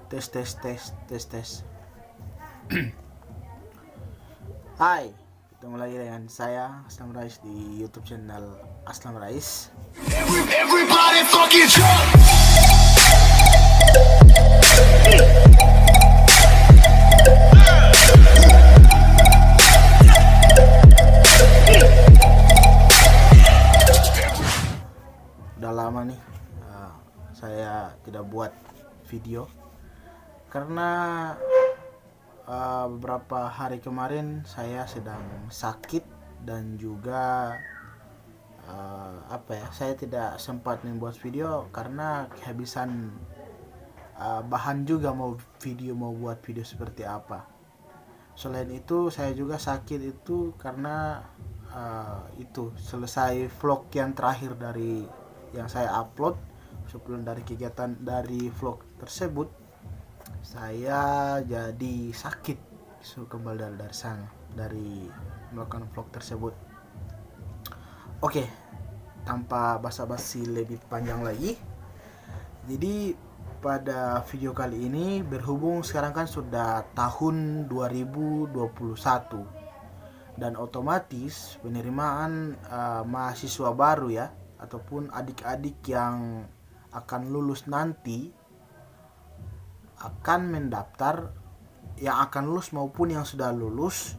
Tes tes tes tes tes. Hai, ketemu lagi dengan saya Aslam Rais di YouTube channel Aslam Rais. Everybody fucking jump. Udah lama nih saya tidak buat video karena beberapa hari kemarin saya sedang sakit dan juga saya tidak sempat membuat video karena kehabisan bahan juga mau buat video seperti apa. Selain itu saya juga sakit itu karena itu selesai vlog yang terakhir dari yang saya upload. Sebelum dari kegiatan dari vlog tersebut saya jadi sakit, kembali dari sana dari melakukan vlog tersebut. Oke, tanpa basa-basi lebih panjang lagi, jadi pada video kali ini berhubung sekarang kan sudah tahun 2021 dan otomatis penerimaan mahasiswa baru ya ataupun adik-adik yang akan lulus nanti akan mendaftar, yang akan lulus maupun yang sudah lulus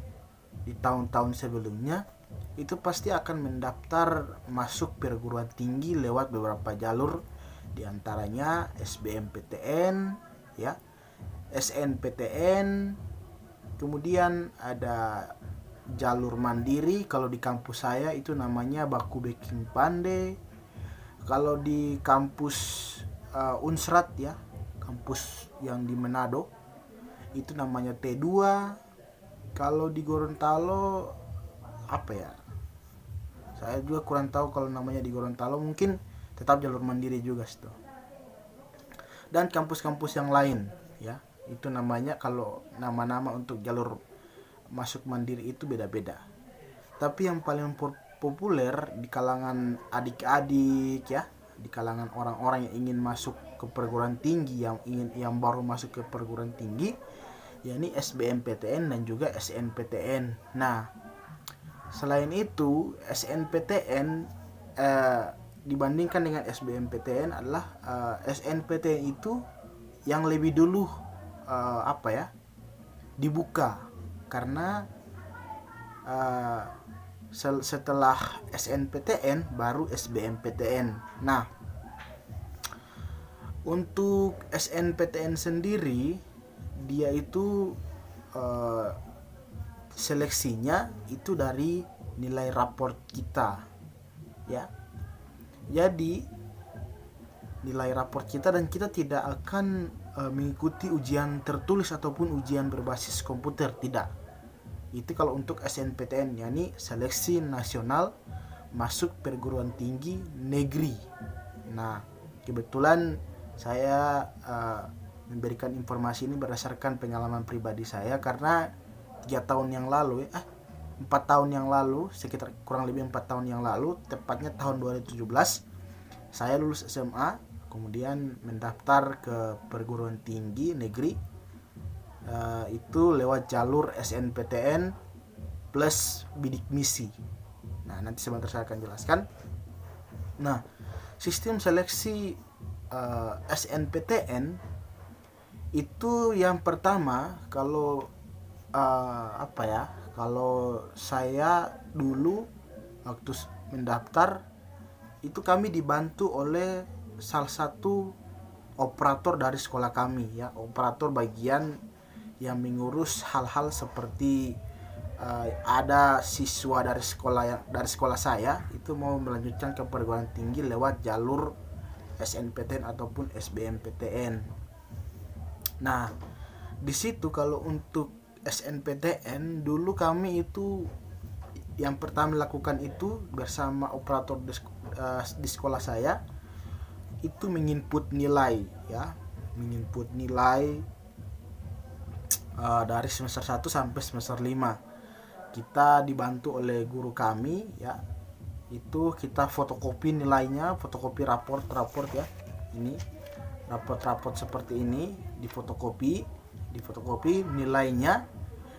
di tahun-tahun sebelumnya itu pasti akan mendaftar masuk perguruan tinggi lewat beberapa jalur, diantaranya SBMPTN ya, SNPTN, kemudian ada jalur mandiri. Kalau di kampus saya itu namanya Baku Beking Pande. Kalau di kampus Unsrat ya, kampus yang di Manado itu namanya T2. Kalau di Gorontalo apa ya, saya juga kurang tahu kalau namanya di Gorontalo, mungkin tetap jalur mandiri juga situ. Dan kampus-kampus yang lain ya, itu namanya, kalau nama-nama untuk jalur masuk mandiri itu beda-beda. Tapi yang paling populer di kalangan adik-adik ya, di kalangan orang-orang yang ingin masuk ke perguruan tinggi, yang baru masuk ke perguruan tinggi, yakni SBMPTN dan juga SNPTN. Nah, selain itu SNPTN dibandingkan dengan SBMPTN adalah SNPTN itu yang lebih dulu dibuka, karena setelah SNPTN baru SBMPTN. Nah, untuk SNPTN sendiri dia itu seleksinya itu dari nilai raport kita ya. Jadi nilai raport kita, dan kita tidak akan mengikuti ujian tertulis ataupun ujian berbasis komputer, tidak. Itu kalau untuk SNPTN, yakni seleksi nasional masuk perguruan tinggi negeri. Nah, kebetulan saya memberikan informasi ini berdasarkan pengalaman pribadi saya, karena 4 tahun yang lalu, sekitar kurang lebih 4 tahun yang lalu, tepatnya tahun 2017, saya lulus SMA, kemudian mendaftar ke perguruan tinggi negeri. Itu lewat jalur SNPTN plus bidik misi. Nah, nanti sebentar saya akan jelaskan. Nah, sistem seleksi SNPTN itu yang pertama, kalau kalau saya dulu waktu mendaftar itu kami dibantu oleh salah satu operator dari sekolah kami ya, operator bagian yang mengurus hal-hal seperti ada siswa dari sekolah saya itu mau melanjutkan ke perguruan tinggi lewat jalur SNPTN ataupun SBMPTN. Nah, di situ kalau untuk SNPTN dulu kami itu yang pertama lakukan itu bersama operator di sekolah saya itu menginput nilai ya, dari semester 1 sampai semester 5. Kita dibantu oleh guru kami ya. Itu kita fotokopi nilainya, fotokopi raport ya. Ini rapot-rapot seperti ini difotokopi nilainya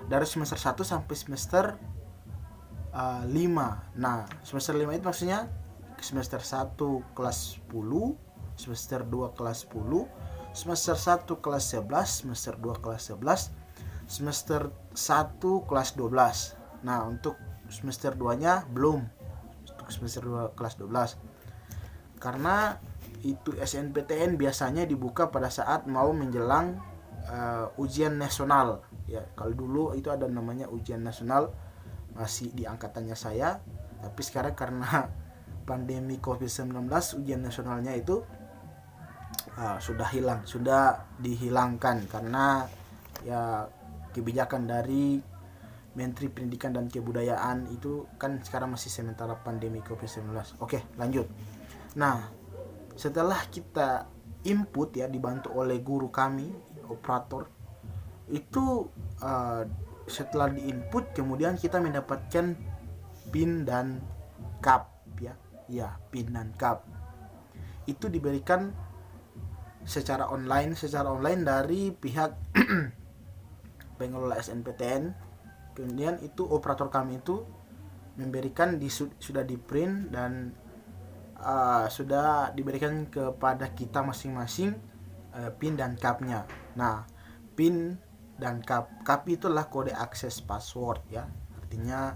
dari semester 1 sampai semester 5. Nah, semester 5 itu maksudnya semester 1 kelas 10, semester 2 kelas 10, semester 1 kelas 11, semester 2 kelas 11, semester 1 kelas 12. Nah, untuk semester 2-nya belum. Untuk semester 2 kelas 12. Karena itu SNPTN biasanya dibuka pada saat mau menjelang ujian nasional. Ya, kalau dulu itu ada namanya ujian nasional, masih di angkatannya saya. Tapi sekarang karena pandemi COVID-19, ujian nasionalnya itu sudah dihilangkan karena ya kebijakan dari Menteri Pendidikan dan Kebudayaan itu kan sekarang masih sementara pandemi COVID-19. Oke, lanjut. Nah, setelah kita input ya, dibantu oleh guru kami, operator, itu setelah diinput kemudian kita mendapatkan PIN dan CAP ya, PIN dan CAP. Itu diberikan secara online dari pihak pengelola SNPTN. Kemudian itu operator kami itu memberikan sudah di print dan sudah diberikan kepada kita masing-masing PIN dan CAP-nya. Nah, PIN dan CAP itulah kode akses password ya. Artinya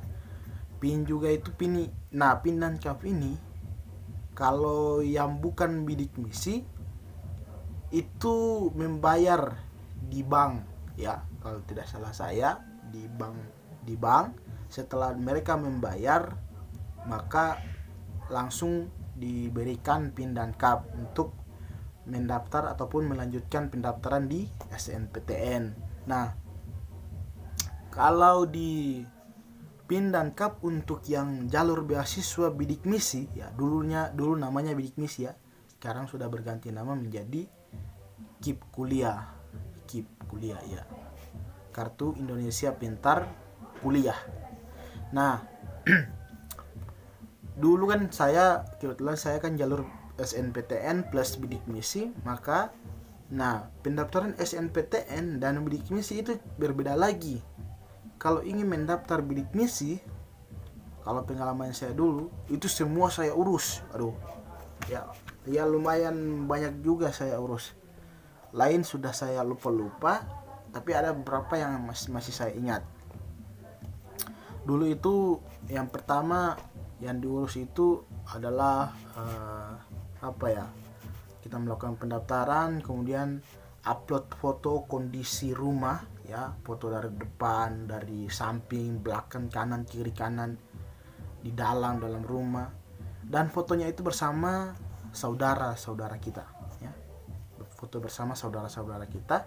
PIN juga itu PIN. Nah, PIN dan CAP ini kalau yang bukan bidik misi itu membayar di bank ya, kalau tidak salah saya di bank. Setelah mereka membayar maka langsung diberikan PIN dan CAP untuk mendaftar ataupun melanjutkan pendaftaran di SNPTN. Nah, kalau di PIN dan CAP untuk yang jalur beasiswa bidik misi ya, dulu namanya bidik misi ya, sekarang sudah berganti nama menjadi KIP kuliah ya, Kartu Indonesia Pintar Kuliah. Nah, dulu kan kebetulan saya kan jalur SNPTN plus bidik misi, maka pendaftaran SNPTN dan bidik misi itu berbeda lagi. Kalau ingin mendaftar bidik misi, kalau pengalaman saya dulu itu semua saya urus. Ya lumayan banyak juga saya urus. Lain sudah saya lupa, tapi ada beberapa yang masih saya ingat. Dulu itu yang pertama yang diurus itu adalah kita melakukan pendaftaran, kemudian upload foto kondisi rumah ya, foto dari depan, dari samping, belakang, kanan, kiri, kanan, di dalam rumah, dan fotonya itu bersama saudara-saudara kita ya, foto bersama saudara-saudara kita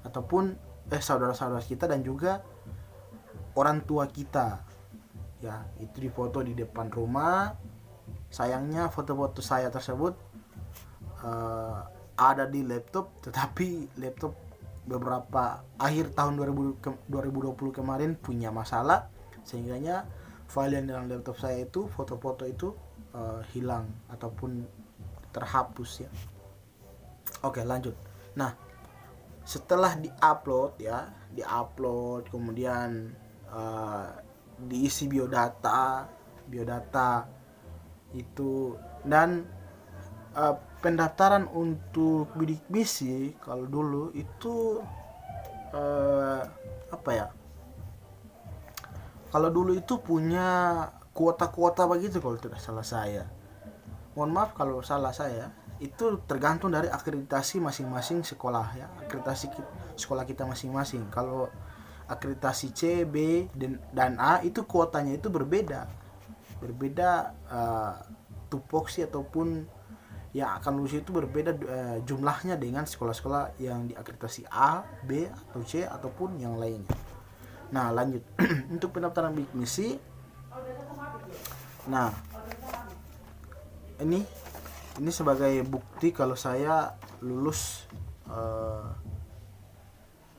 ataupun saudara-saudara kita dan juga orang tua kita ya, itu difoto di depan rumah. Sayangnya foto-foto saya tersebut ada di laptop, tetapi laptop beberapa akhir tahun 2020 kemarin punya masalah, sehingganya file yang dalam laptop saya itu, foto-foto itu hilang ataupun terhapus ya. Oke, lanjut. Nah, setelah diupload kemudian diisi biodata itu, dan pendaftaran untuk bidik misi kalau dulu itu kalau dulu itu punya kuota-kuota begitu kalau tidak salah saya. Mohon maaf kalau salah saya. Itu tergantung dari akreditasi masing-masing sekolah ya, akreditasi sekolah kita masing-masing. Kalau akreditasi C, B, dan A itu kuotanya itu berbeda tupoksi ataupun yang akan lulus itu berbeda jumlahnya dengan sekolah-sekolah yang diakreditasi A, B, atau C ataupun yang lainnya. Nah, lanjut. Untuk pendaftaran bidik misi, nah ini sebagai bukti kalau saya lulus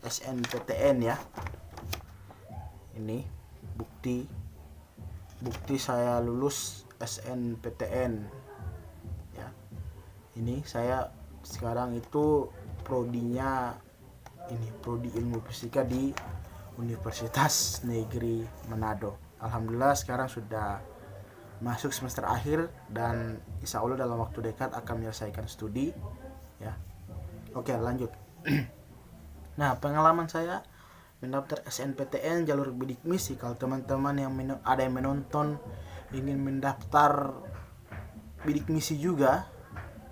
SNPTN ya. Ini bukti saya lulus SNPTN ya. Ini saya sekarang itu prodinya ini prodi ilmu fisika di Universitas Negeri Manado. Alhamdulillah sekarang sudah masuk semester akhir dan insya Allah dalam waktu dekat akan menyelesaikan studi ya. Oke, lanjut. Nah, pengalaman saya mendaftar SNPTN jalur bidik misi. Kalau teman-teman yang ada yang menonton ingin mendaftar bidik misi juga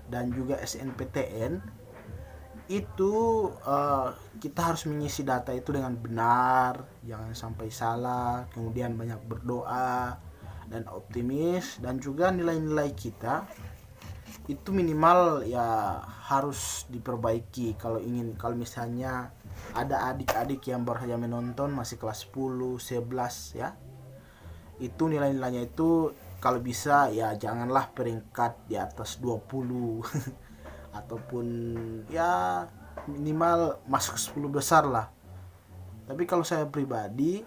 dan juga SNPTN, itu kita harus mengisi data itu dengan benar, jangan sampai salah, kemudian banyak berdoa dan optimis, dan juga nilai-nilai kita itu minimal ya harus diperbaiki. Kalau misalnya ada adik-adik yang baru saja menonton masih kelas 10, 11 ya, itu nilai-nilainya itu kalau bisa ya janganlah peringkat di atas 20 ataupun ya minimal masuk 10 besar lah. Tapi kalau saya pribadi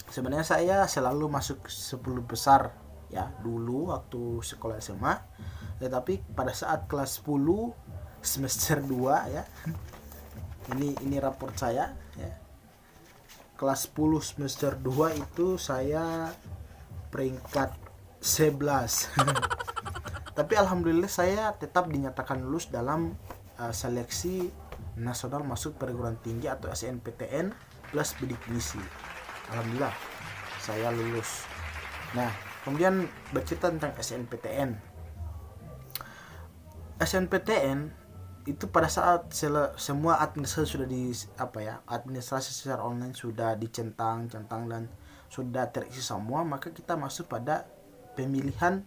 sebenarnya saya selalu masuk 10 besar ya dulu waktu sekolah SMA. Tetapi pada saat kelas 10 semester 2 ya, ini raport saya ya, kelas 10 semester 2 itu saya peringkat 11. Tapi alhamdulillah saya tetap dinyatakan lulus dalam seleksi nasional masuk perguruan tinggi atau SNPTN plus bidik misi. Alhamdulillah saya lulus. Nah, kemudian bercerita tentang SNPTN. SNPTN itu pada saat semua administrasi sudah administrasi secara online sudah dicentang dan sudah terisi semua, maka kita masuk pada pemilihan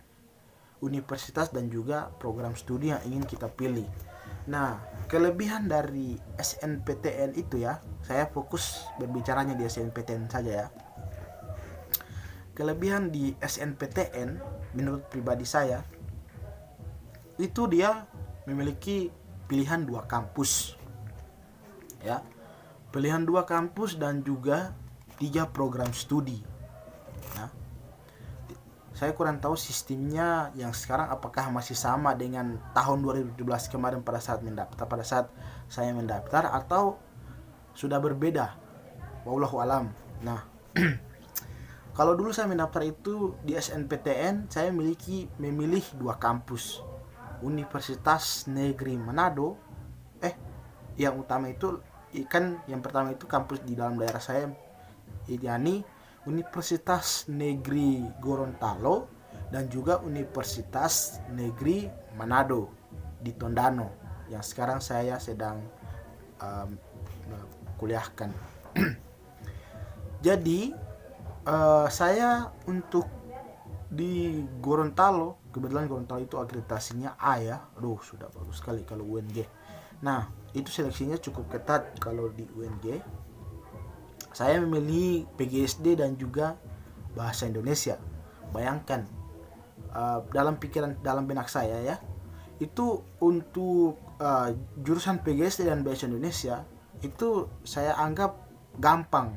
universitas dan juga program studi yang ingin kita pilih. Nah, kelebihan dari SNPTN itu ya, saya fokus berbicaranya di SNPTN saja ya. Kelebihan di SNPTN menurut pribadi saya itu dia memiliki pilihan 2 kampus ya, pilihan 2 kampus dan juga 3 program studi. Nah, saya kurang tahu sistemnya yang sekarang apakah masih sama dengan tahun 2017 kemarin pada saat saya mendaftar atau sudah berbeda. Wallahu alam. Nah, kalau dulu saya mendaftar itu di SNPTN saya memilih 2 kampus. Universitas Negeri Manado. Yang utama itu yang pertama itu kampus di dalam daerah saya, yakni Universitas Negeri Gorontalo dan juga Universitas Negeri Manado di Tondano yang sekarang saya sedang kuliahkan. Jadi saya untuk di Gorontalo, kebetulan Gorontalo itu akreditasinya A ya. Aduh, sudah bagus sekali kalau UNG. Nah, itu seleksinya cukup ketat kalau di UNG. Saya memilih PGSD dan juga bahasa Indonesia. Bayangkan dalam benak saya ya, itu untuk jurusan PGSD dan bahasa Indonesia itu saya anggap gampang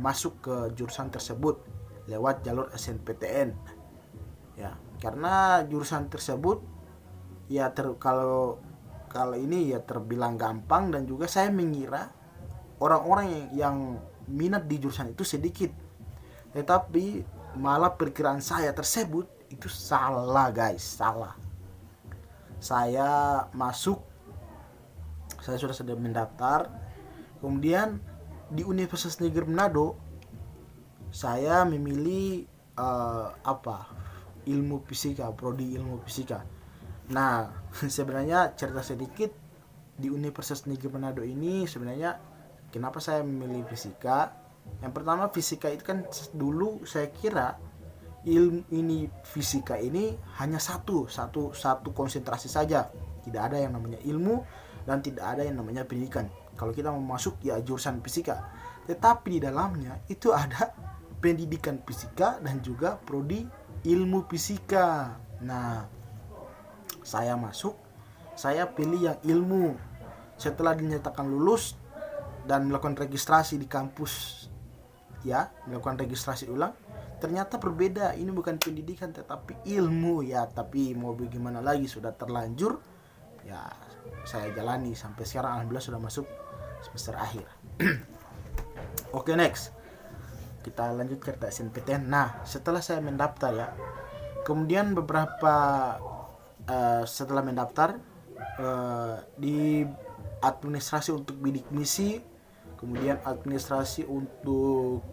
masuk ke jurusan tersebut lewat jalur SNPTN ya, karena jurusan tersebut ya kalau ini ya terbilang gampang, dan juga saya mengira orang-orang yang minat di jurusan itu sedikit, tetapi malah perkiraan saya tersebut itu salah guys, salah. Saya sudah mendaftar, kemudian di Universitas Negeri Manado saya memilih ilmu fisika, prodi ilmu fisika. Nah, sebenarnya cerita sedikit di Universitas Negeri Manado ini sebenarnya kenapa saya memilih fisika. Yang pertama, fisika itu kan dulu saya kira fisika ini hanya satu konsentrasi saja, tidak ada yang namanya ilmu dan tidak ada yang namanya pendidikan. Kalau kita mau masuk ya jurusan fisika, tetapi di dalamnya itu ada pendidikan fisika dan juga prodi ilmu fisika. Nah, saya pilih yang ilmu. Setelah dinyatakan lulus dan melakukan registrasi di kampus ya, melakukan registrasi ulang, ternyata berbeda. Ini bukan pendidikan tetapi ilmu ya, tapi mau bagaimana lagi, sudah terlanjur ya saya jalani sampai sekarang, alhamdulillah sudah masuk semester akhir. Oke, next kita lanjut ke SNPTN. Nah, setelah saya mendaftar ya, kemudian beberapa setelah mendaftar di administrasi untuk bidik misi, kemudian administrasi untuk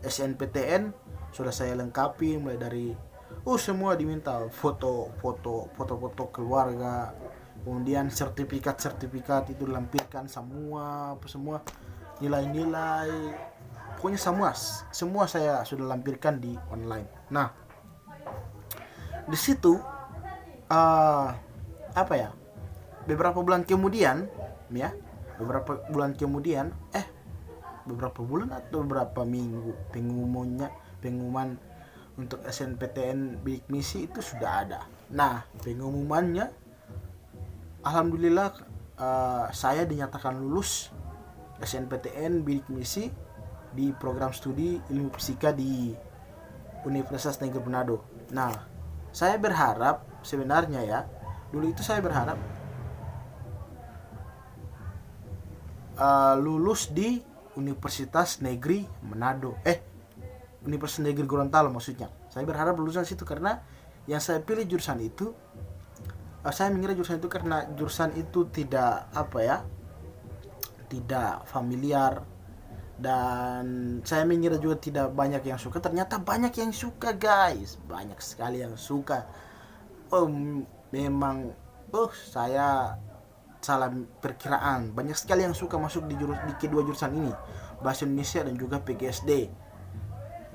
SNPTN sudah saya lengkapi, mulai dari semua diminta foto keluarga, kemudian sertifikat itu dilampirkan semua nilai-nilai, pokoknya semua saya sudah lampirkan di online. Nah, di situ beberapa bulan kemudian beberapa bulan atau beberapa minggu, pengumuman untuk SNPTN bidik misi itu sudah ada. Nah, pengumumannya alhamdulillah saya dinyatakan lulus SNPTN bidik misi di program studi ilmu fisika di Universitas Negeri Manado. Nah, saya berharap sebenarnya ya, dulu itu saya berharap lulus di Universitas Negeri Manado, Universitas Negeri Gorontalo maksudnya. Saya berharap lulusan situ karena yang saya pilih jurusan itu, saya mengira jurusan itu karena jurusan itu tidak tidak familiar, dan saya mengira juga tidak banyak yang suka. Ternyata banyak yang suka, guys, banyak sekali yang suka. Saya salah perkiraan, banyak sekali yang suka masuk di kedua jurusan ini, bahasa Indonesia dan juga PGSD.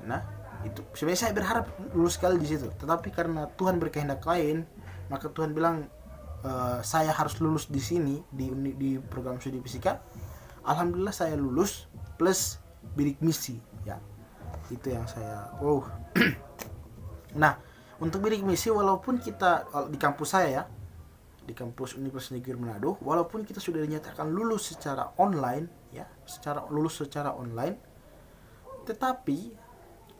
Nah, itu sebenarnya saya berharap lulus sekali di situ, tetapi karena Tuhan berkehendak lain, maka Tuhan bilang saya harus lulus di sini di program studi fisika. Alhamdulillah saya lulus plus bidik misi ya. Itu yang saya Nah, untuk bidik misi, walaupun kita di kampus saya ya, di kampus Universitas Negeri Manado, walaupun kita sudah dinyatakan lulus secara online ya, lulus secara online, tetapi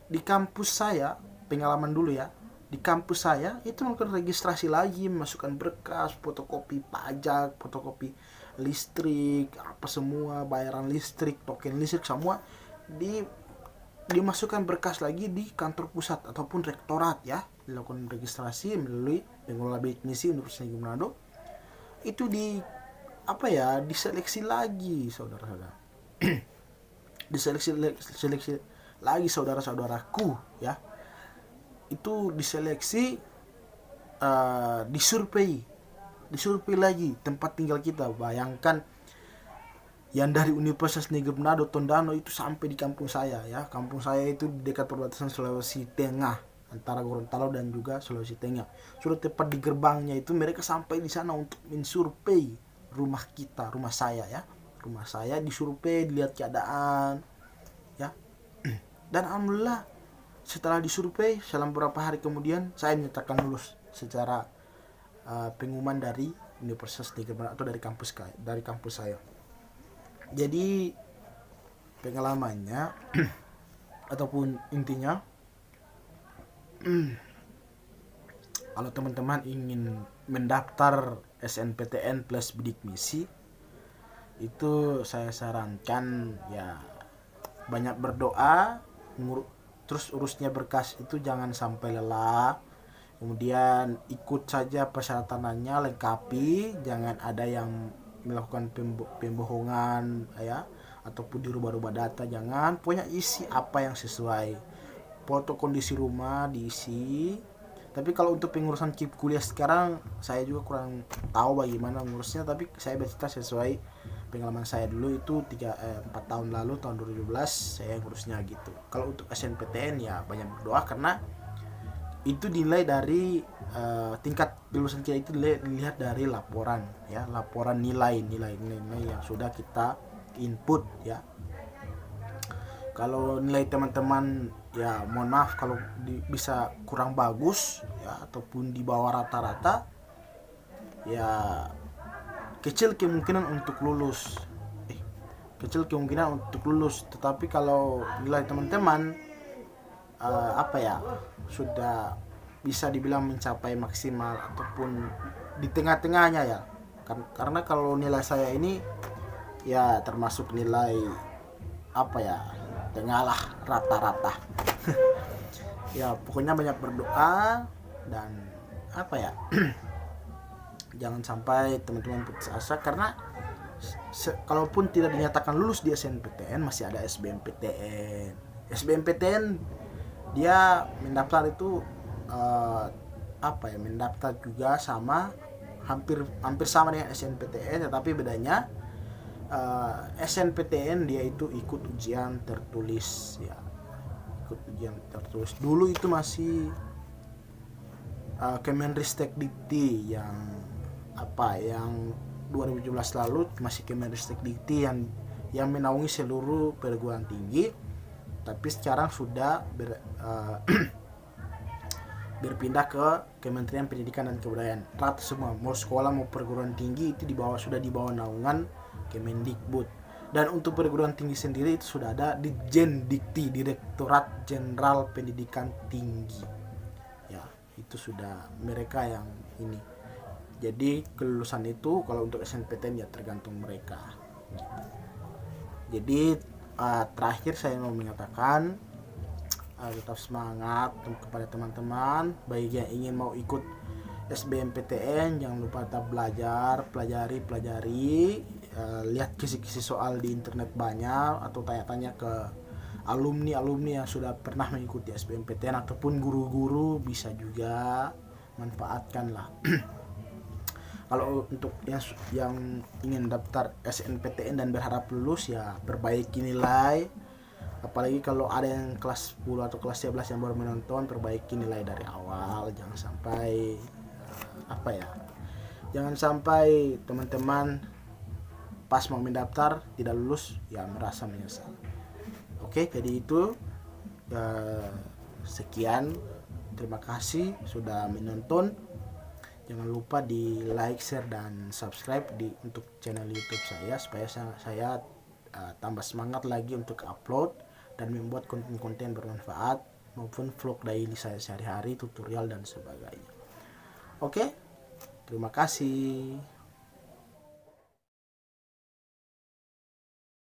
di kampus saya, pengalaman dulu ya, di kampus saya itu melakukan registrasi lagi, memasukkan berkas, fotokopi pajak, fotokopi listrik, apa semua, bayaran listrik, token listrik, semua dimasukkan berkas lagi di kantor pusat ataupun rektorat ya, dilakukan registrasi melalui pengelola bidik misi Universitas Negeri Manado. Itu diseleksi lagi saudara-saudara. diseleksi lagi saudara-saudaraku ya. Itu diseleksi, disurvei lagi tempat tinggal kita. Bayangkan, yang dari Universitas Negeri Manado Tondano itu sampai di kampung saya ya. Kampung saya itu di dekat perbatasan Sulawesi Tengah, antara Gorontalo dan juga Sulawesi Tengah. Sudah tepat di gerbangnya itu mereka sampai di sana untuk mensurvei rumah saya ya. Rumah saya disurvei, dilihat keadaan ya. Dan alhamdulillah setelah disurvei, selama beberapa hari kemudian saya dinyatakan lulus secara pengumuman dari Universitas Negeri Manado atau dari kampus saya. Jadi pengalamannya ataupun intinya, kalau teman-teman ingin mendaftar SNPTN plus bidik misi, itu saya sarankan ya banyak berdoa, terus urusnya berkas itu jangan sampai lelah, kemudian ikut saja persyaratannya, lengkapi, jangan ada yang melakukan pembohongan ya, ataupun dirubah-rubah data, jangan. Pokoknya isi apa yang sesuai, foto kondisi rumah diisi. Tapi kalau untuk pengurusan KIP kuliah sekarang saya juga kurang tahu bagaimana ngurusnya, tapi saya bercerita sesuai pengalaman saya dulu itu 4 tahun lalu, tahun 2012 saya ngurusnya gitu. Kalau untuk SNPTN ya banyak berdoa, karena itu dinilai dari tingkat lulusan kita itu dilihat dari laporan ya, laporan nilai yang sudah kita input ya. Kalau nilai teman-teman ya mohon maaf kalau bisa kurang bagus ya, ataupun di bawah rata-rata ya, kecil kemungkinan untuk lulus. Tetapi kalau nilai teman-teman sudah bisa dibilang mencapai maksimal ataupun di tengah-tengahnya ya. Karena kalau nilai saya ini ya termasuk nilai apa ya, tengah lah, rata-rata. Ya pokoknya banyak berdoa dan apa ya, jangan sampai teman-teman putus asa, karena kalaupun tidak dinyatakan lulus di SNPTN masih ada SBMPTN. SBMPTN dia mendaftar itu apa ya, mendaftar juga sama, hampir sama dengan SNPTN, tetapi bedanya SNPTN dia itu ikut ujian tertulis ya, ikut ujian tertulis. Dulu itu masih Kemenristek-Dikti yang apa, yang 2017 lalu masih Kemenristek-Dikti yang menaungi seluruh perguruan tinggi, tapi sekarang sudah berpindah ke Kementerian Pendidikan dan Kebudayaan. Rata semua, mau sekolah mau perguruan tinggi itu sudah di bawah naungan Kemendikbud. Dan untuk perguruan tinggi sendiri itu sudah ada Ditjen Dikti, Direktorat Jenderal Pendidikan Tinggi. Ya, itu sudah mereka yang ini. Jadi kelulusan itu kalau untuk SNPTN ya tergantung mereka. Gitu. Jadi terakhir saya mau mengatakan tetap semangat kepada teman-teman, baik yang ingin mau ikut SBMPTN, jangan lupa tetap belajar, pelajari, lihat kisi-kisi soal di internet banyak, atau tanya-tanya ke alumni yang sudah pernah mengikuti SBMPTN ataupun guru-guru, bisa juga manfaatkanlah. Kalau untuk yang ingin daftar SNPTN dan berharap lulus ya perbaiki nilai, apalagi kalau ada yang kelas 10 atau kelas 11 yang baru menonton, perbaiki nilai dari awal, jangan sampai jangan sampai teman-teman pas mau mendaftar tidak lulus ya merasa menyesal. Oke, jadi itu sekian, terima kasih sudah menonton. Jangan lupa di like, share, dan subscribe untuk channel YouTube saya supaya saya tambah semangat lagi untuk upload dan membuat konten-konten bermanfaat maupun vlog daily saya sehari-hari, tutorial dan sebagainya. Oke, terima kasih.